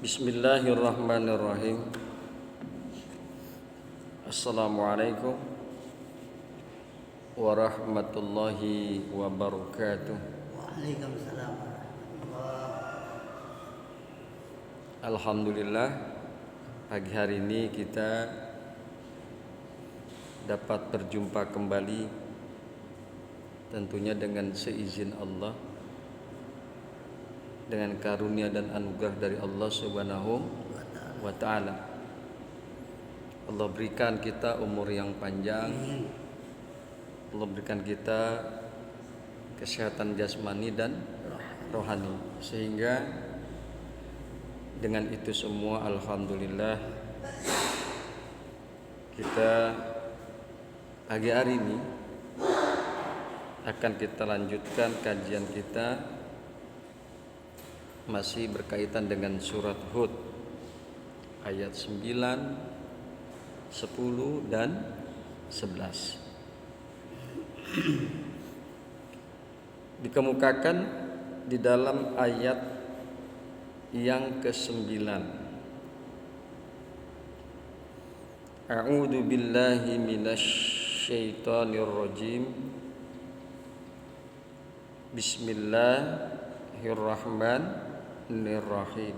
Bismillahirrahmanirrahim. Assalamualaikum warahmatullahi wabarakatuh. Waalaikumsalam warahmatullahi. Alhamdulillah, pagi hari ini kita dapat berjumpa kembali, tentunya dengan seizin Allah, dengan karunia dan anugerah dari Allah Subhanahu wa ta'ala. Allah berikan kita umur yang panjang, Allah berikan kita kesehatan jasmani dan rohani, sehingga dengan itu semua alhamdulillah kita pagi hari ini akan kita lanjutkan kajian kita, masih berkaitan dengan surat Hud ayat 9, 10 dan 11. Dikemukakan di dalam ayat yang ke-9, A'udzu billahi minasyaitonir rajim. Bismillahirrahmanirrahim.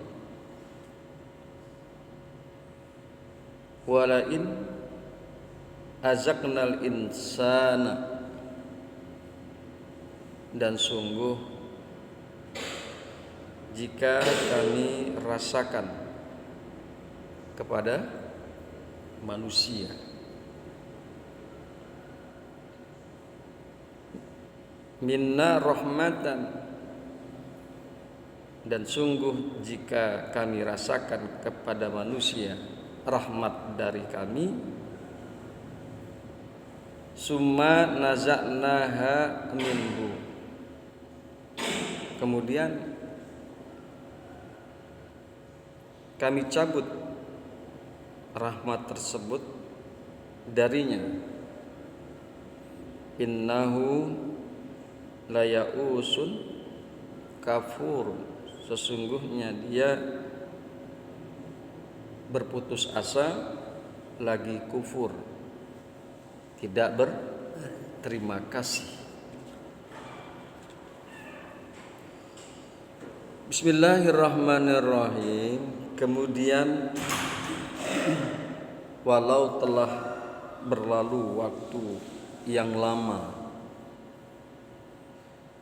Walain azaqnal insana, dan sungguh jika kami rasakan kepada manusia minna rahmatan, dan sungguh jika kami rasakan kepada manusia rahmat dari kami, summa naza'naha minhu, kemudian kami cabut rahmat tersebut darinya, innahu layausun kafur, sesungguhnya dia berputus asa lagi kufur, tidak berterima kasih. Bismillahirrahmanirrahim. Kemudian walau telah berlalu waktu yang lama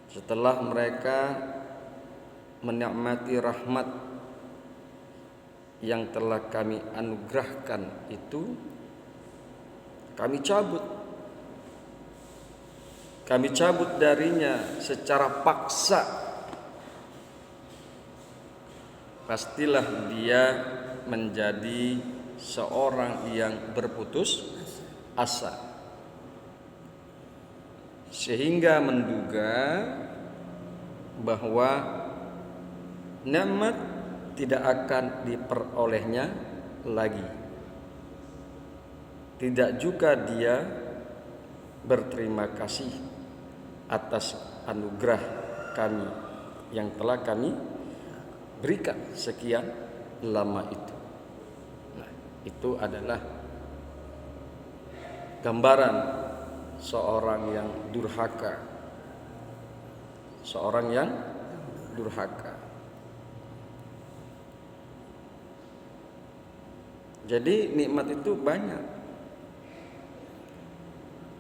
setelah mereka menikmati rahmat yang telah kami anugerahkan itu, kami cabut darinya secara paksa, pastilah dia menjadi seorang yang berputus asa, sehingga menduga bahwa nikmat tidak akan diperolehnya lagi. Tidak juga dia berterima kasih atas anugerah kami yang telah kami berikan sekian lama itu. Nah, itu adalah gambaran seorang yang durhaka. Seorang yang durhaka. Jadi nikmat itu banyak,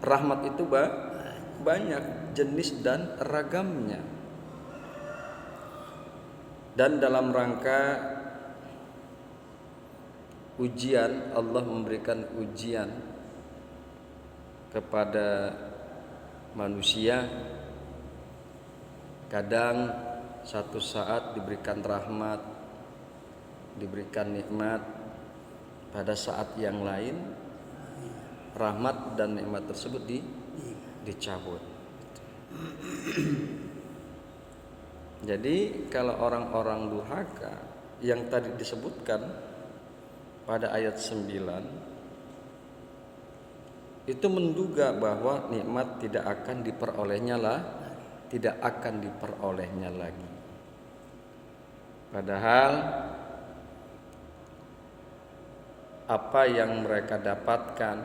rahmat itu banyak jenis dan ragamnya. Dan dalam rangka ujian, Allah memberikan ujian kepada manusia. Kadang satu saat diberikan rahmat, diberikan nikmat, pada saat yang lain rahmat dan nikmat tersebut dicabut. Jadi kalau orang-orang durhaka yang tadi disebutkan pada ayat 9, itu menduga bahwa nikmat tidak akan diperolehnya lagi. Padahal apa yang mereka dapatkan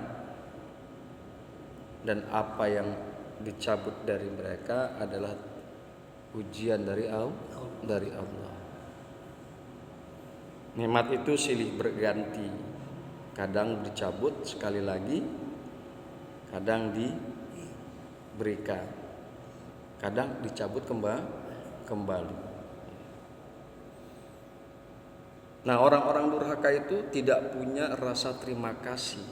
dan apa yang dicabut dari mereka adalah ujian dari Allah. Nikmat itu silih berganti, kadang dicabut sekali lagi, kadang diberikan, kadang dicabut kembali. Nah, orang-orang durhaka itu tidak punya rasa terima kasih.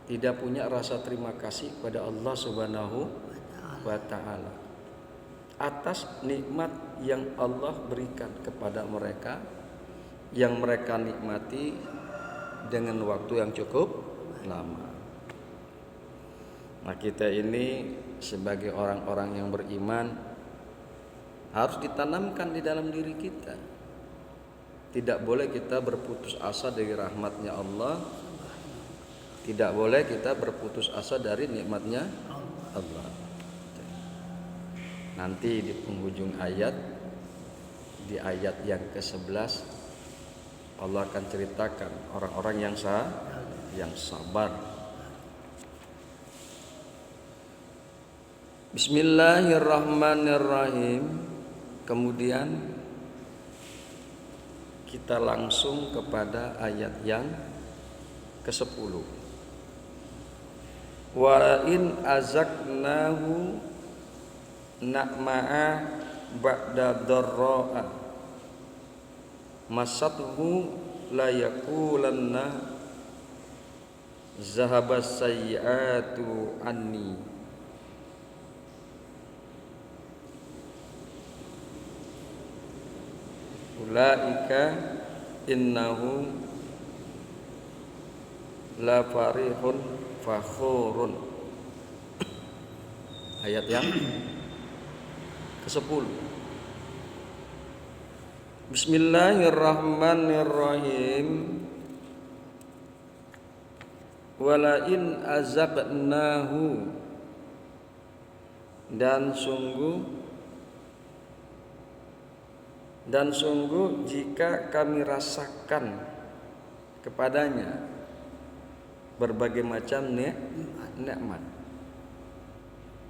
Tidak punya rasa terima kasih kepada Allah Subhanahu wa taala atas nikmat yang Allah berikan kepada mereka, yang mereka nikmati dengan waktu yang cukup lama. Nah, kita ini sebagai orang-orang yang beriman harus ditanamkan di dalam diri kita. Tidak boleh kita berputus asa dari rahmatnya Allah. Tidak boleh kita berputus asa dari nikmatnya Allah. Nanti di penghujung ayat, di ayat yang ke-11, Allah akan ceritakan orang-orang yang sabar. Bismillahirrahmanirrahim. Kemudian kita langsung kepada ayat yang ke-10. Wa in azaknahu na'ma'a ba'da dharra'a masathu la yaqulanna zahabas sayyi'atu anni. Ulaika innahu la farihun fakhurun. Ayat yang ke-10. Bismillahirrahmanirrahim. Wala in azabnahu, dan sungguh jika kami rasakan kepadanya berbagai macam nikmat.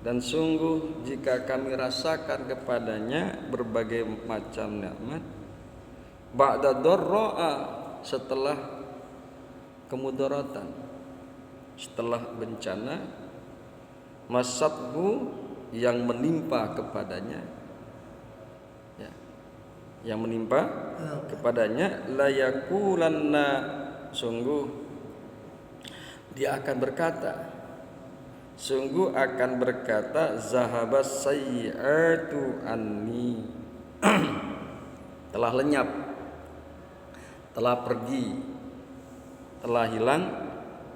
Dan sungguh jika kami rasakan kepadanya berbagai macam nikmat, ba'da dharra'a, setelah kemudaratan, setelah bencana, masathu, yang menimpa kepadanya, yang menimpa kepadanya, la yaqulanna, sungguh dia akan berkata, sungguh akan berkata, zahabas sayyi'atu anni, telah lenyap, telah pergi, telah hilang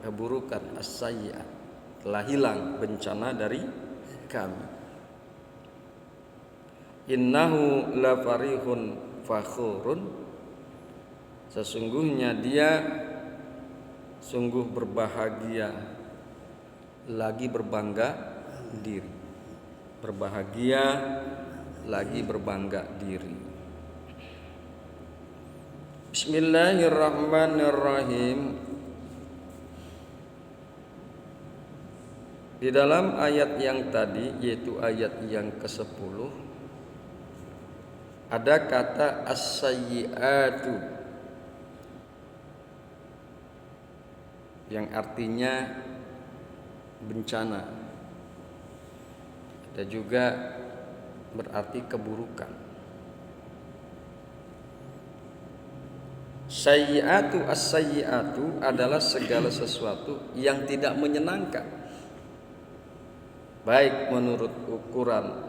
keburukan, as-sayyi'at, telah hilang bencana dari kami. Innahu la farihun fakhurun, sesungguhnya dia sungguh berbahagia, lagi berbangga diri. Berbahagia lagi berbangga diri. Bismillahirrahmanirrahim. Di dalam ayat yang tadi, yaitu ayat yang ke-10, ada kata as-sayyi'atu yang artinya bencana. Ada juga berarti keburukan. Sayyi'atu, as-sayyi'atu adalah segala sesuatu yang tidak menyenangkan, baik menurut ukuran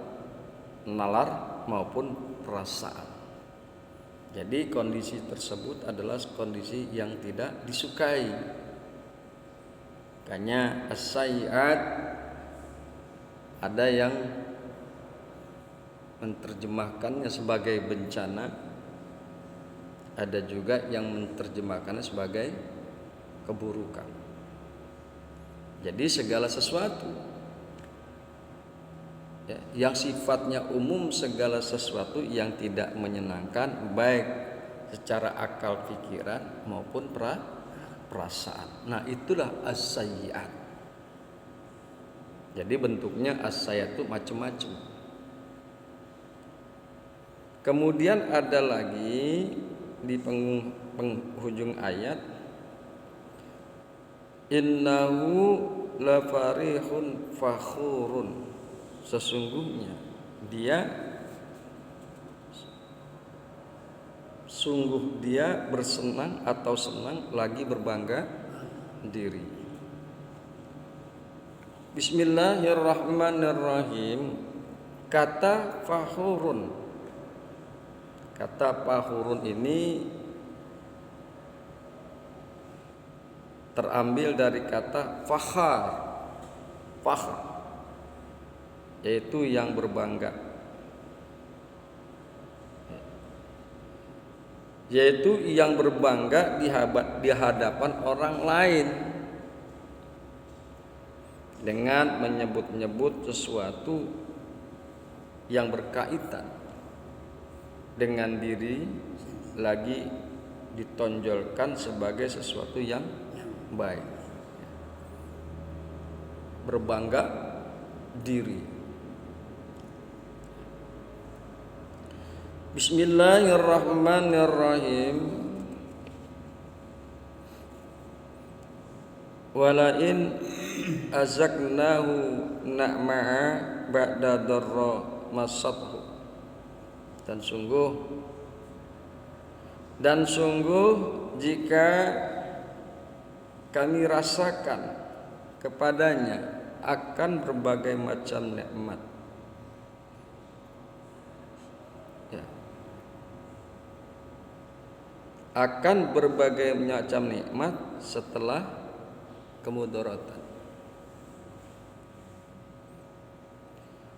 nalar maupun perasaan. Jadi kondisi tersebut adalah kondisi yang tidak disukai. Makanya as-sayyi'at, ada yang menerjemahkannya sebagai bencana, ada juga yang menerjemahkannya sebagai keburukan. Jadi segala sesuatu yang sifatnya umum, segala sesuatu yang tidak menyenangkan, baik secara akal pikiran maupun perasaan. Nah, itulah as-sayyi'at. Jadi bentuknya as-sayyi'at itu macam-macam. Kemudian ada lagi di penghujung ayat, innahu lafarihun fakhurun. Sesungguhnya sungguh dia bersenang atau senang lagi berbangga diri. Bismillahirrahmanirrahim. Kata fakhurun ini terambil dari kata fakhar, yaitu yang berbangga, di hadapan orang lain dengan menyebut-nyebut sesuatu yang berkaitan dengan diri, lagi ditonjolkan sebagai sesuatu yang baik, berbangga diri. Bismillahirrahmanirrahim. Walain azaknahu na'ma'a ba'da darra masathu. Dan sungguh jika kami rasakan kepadanya akan berbagai macam nikmat, ya, akan berbagai macam nikmat setelah kemudaratan.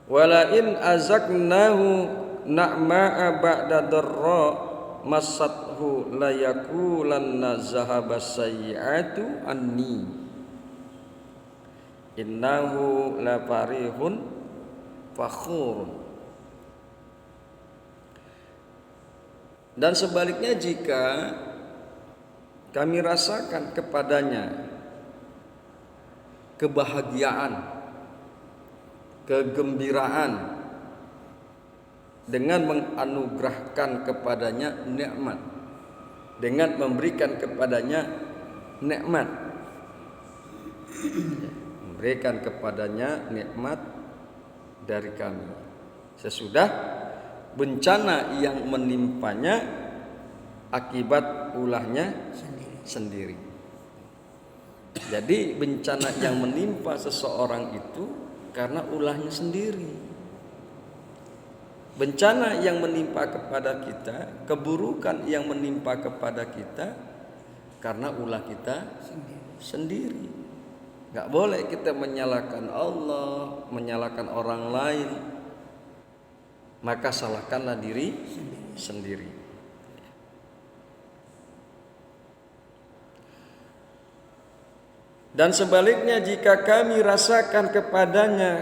Walain azaknahu na'ma'a ba'da darra masathu layakulanna zahaba sayyi'atu anni innahu lafarihun fakhurun. Dan sebaliknya, jika kami rasakan kepadanya kebahagiaan, kegembiraan dengan menganugerahkan kepadanya nikmat, dengan memberikan kepadanya nikmat, memberikan kepadanya nikmat dari kami sesudah bencana yang menimpanya akibat ulahnya sendiri. Jadi bencana yang menimpa seseorang itu karena ulahnya sendiri. Bencana yang menimpa kepada kita, keburukan yang menimpa kepada kita karena ulah kita sendiri. Gak boleh kita menyalahkan Allah, menyalahkan orang lain. Maka salahkanlah diri sendiri. Dan sebaliknya, jika kami rasakan kepadanya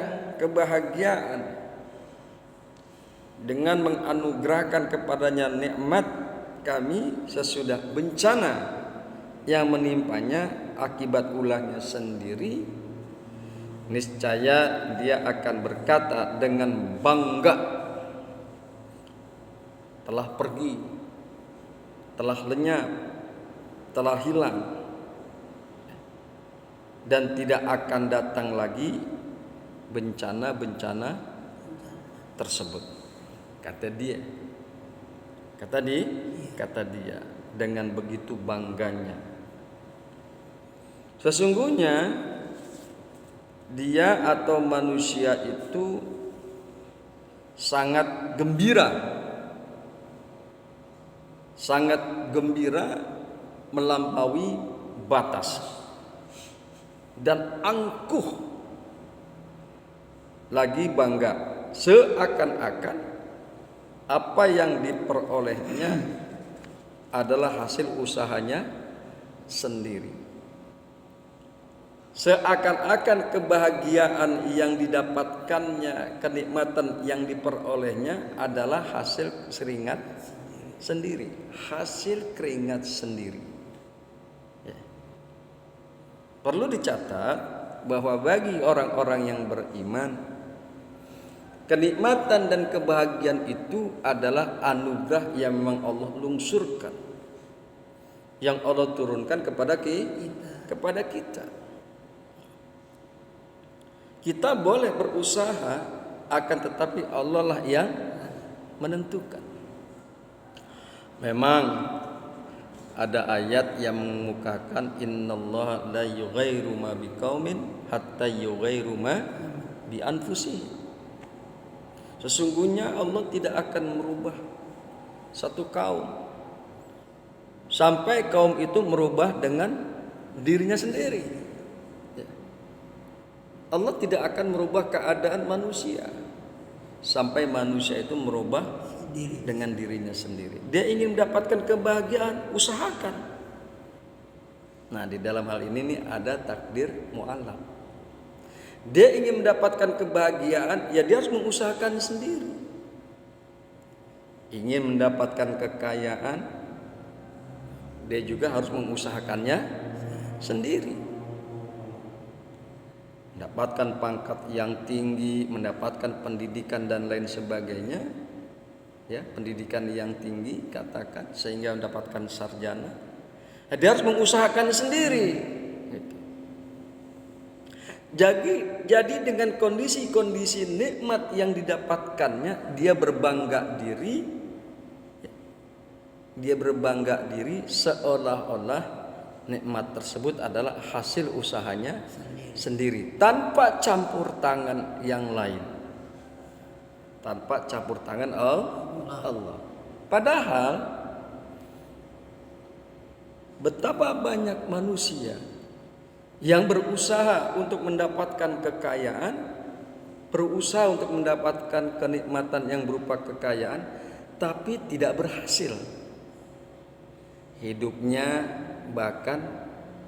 kebahagiaan dengan menganugerahkan kepadanya nikmat kami sesudah bencana yang menimpanya akibat ulahnya sendiri, niscaya dia akan berkata dengan bangga, telah pergi, telah lenyap, telah hilang, dan tidak akan datang lagi bencana-bencana tersebut. Kata dia dengan begitu bangganya. Sesungguhnya dia atau manusia itu sangat gembira melampaui batas dan angkuh lagi bangga, seakan-akan apa yang diperolehnya adalah hasil usahanya sendiri. Seakan-akan kebahagiaan yang didapatkannya, kenikmatan yang diperolehnya adalah hasil keringat sendiri, hasil keringat sendiri. Ya. Perlu dicatat bahwa bagi orang-orang yang beriman, kenikmatan dan kebahagiaan itu adalah anugerah yang memang Allah lungsurkan, yang Allah turunkan kepada kita. Kita boleh berusaha, akan tetapi Allah lah yang menentukan. Memang ada ayat yang mengemukakan innallaha la yughayyiru ma biqaumin hatta yughayyiru ma bi anfusihim. Sesungguhnya Allah tidak akan merubah satu kaum sampai kaum itu merubah dengan dirinya sendiri. Allah tidak akan merubah keadaan manusia sampai manusia itu merubah dengan dirinya sendiri. Dia ingin mendapatkan kebahagiaan, usahakan. Nah, di dalam hal ini nih ada takdir mu'allaq. Dia ingin mendapatkan kebahagiaan, ya dia harus mengusahakan sendiri. Ingin mendapatkan kekayaan, dia juga harus mengusahakannya sendiri. Mendapatkan pangkat yang tinggi, mendapatkan pendidikan dan lain sebagainya, ya, pendidikan yang tinggi katakan, sehingga mendapatkan sarjana, dia harus mengusahakan sendiri. Jadi dengan kondisi-kondisi nikmat yang didapatkannya, dia berbangga diri seolah-olah nikmat tersebut adalah hasil usahanya sendiri, tanpa campur tangan yang lain, tanpa campur tangan Allah. Padahal betapa banyak manusia yang berusaha untuk mendapatkan kekayaan, berusaha untuk mendapatkan kenikmatan yang berupa kekayaan, tapi tidak berhasil. Hidupnya bahkan,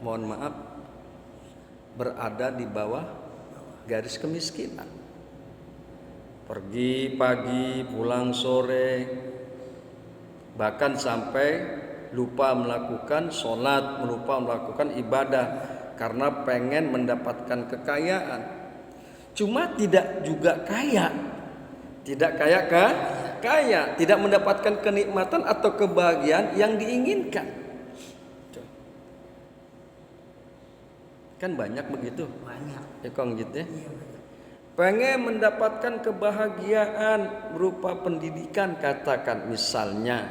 mohon maaf, berada di bawah garis kemiskinan. Pergi pagi, pulang sore, bahkan sampai lupa melakukan sholat, lupa melakukan ibadah karena pengen mendapatkan kekayaan. Cuma tidak juga kaya, tidak kaya, tidak mendapatkan kenikmatan atau kebahagiaan yang diinginkan. Kan banyak begitu. Banyak. Ya kong gitu ya. Iya, Pengen mendapatkan kebahagiaan berupa pendidikan, katakan misalnya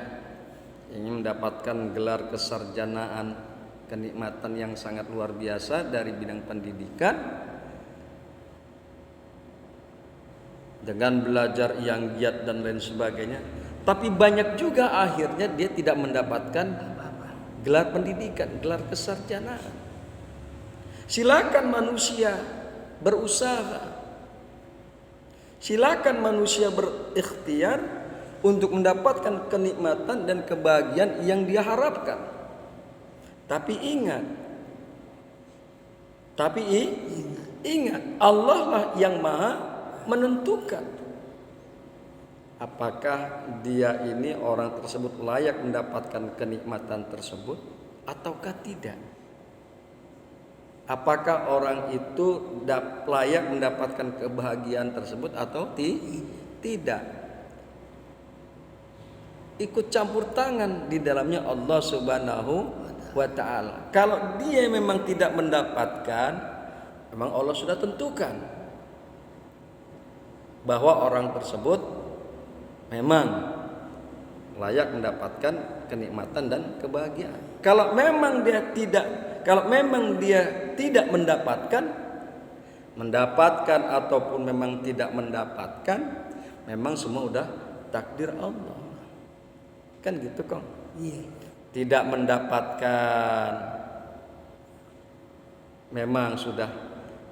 ingin mendapatkan gelar kesarjanaan, kenikmatan yang sangat luar biasa dari bidang pendidikan, dengan belajar yang giat dan lain sebagainya. Tapi banyak juga akhirnya dia tidak mendapatkan gelar pendidikan, gelar kesarjanaan. Silakan manusia berusaha, silakan manusia berikhtiar untuk mendapatkan kenikmatan dan kebahagiaan yang dia harapkan. Tapi ingat, Allah lah yang maha menentukan apakah dia ini orang tersebut layak mendapatkan kenikmatan tersebut ataukah tidak. Apakah orang itu layak mendapatkan kebahagiaan tersebut atau tidak. Ikut campur tangan di dalamnya Allah Subhanahu wa ta'ala. Kalau dia memang tidak mendapatkan, memang Allah sudah tentukan bahwa orang tersebut memang layak mendapatkan kenikmatan dan kebahagiaan. Kalau memang dia tidak mendapatkan ataupun memang tidak mendapatkan, memang semua udah takdir Allah. Kan gitu, Kong? iya. Tidak mendapatkan, memang sudah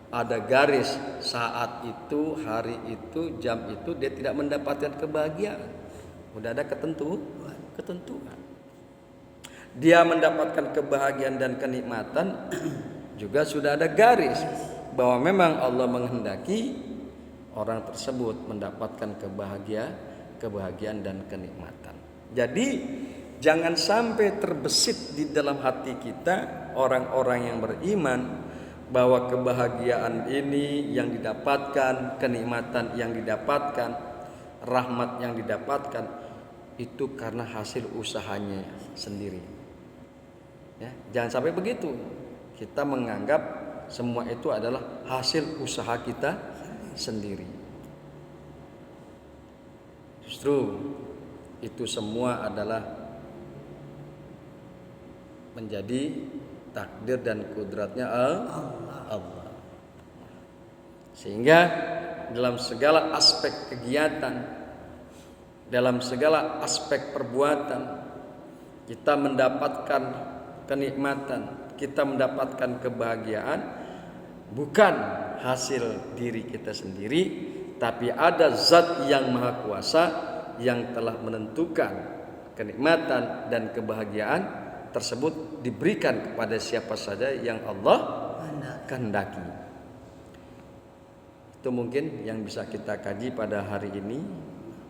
ada garis saat itu, hari itu, jam itu dia tidak mendapatkan kebahagiaan. Udah ada ketentuan. Dia mendapatkan kebahagiaan dan kenikmatan juga sudah ada garis bahwa memang Allah menghendaki orang tersebut mendapatkan kebahagiaan dan kenikmatan. Jadi jangan sampai terbesit di dalam hati kita orang-orang yang beriman bahwa kebahagiaan ini yang didapatkan, kenikmatan yang didapatkan, rahmat yang didapatkan itu karena hasil usahanya sendiri. Ya, jangan sampai begitu. Kita menganggap semua itu adalah hasil usaha kita sendiri. Justru itu semua adalah menjadi takdir dan kudratnya Allah. Sehingga dalam segala aspek kegiatan, dalam segala aspek perbuatan, kita mendapatkan kenikmatan, kita mendapatkan kebahagiaan bukan hasil diri kita sendiri, tapi ada zat yang maha kuasa yang telah menentukan kenikmatan dan kebahagiaan tersebut diberikan kepada siapa saja yang Allah kehendaki. Itu mungkin yang bisa kita kaji pada hari ini.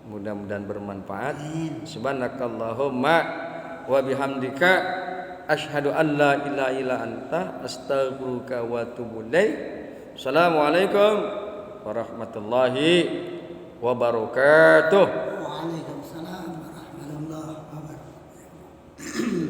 Mudah-mudahan bermanfaat. Subhanakallahumma wa bihamdika asyhadu an la ilaha illa anta astaghfiruka wa atubu ilaik. Assalamualaikum warahmatullahi wabarakatuh. Waalaikumsalam warahmatullahi wabarakatuh.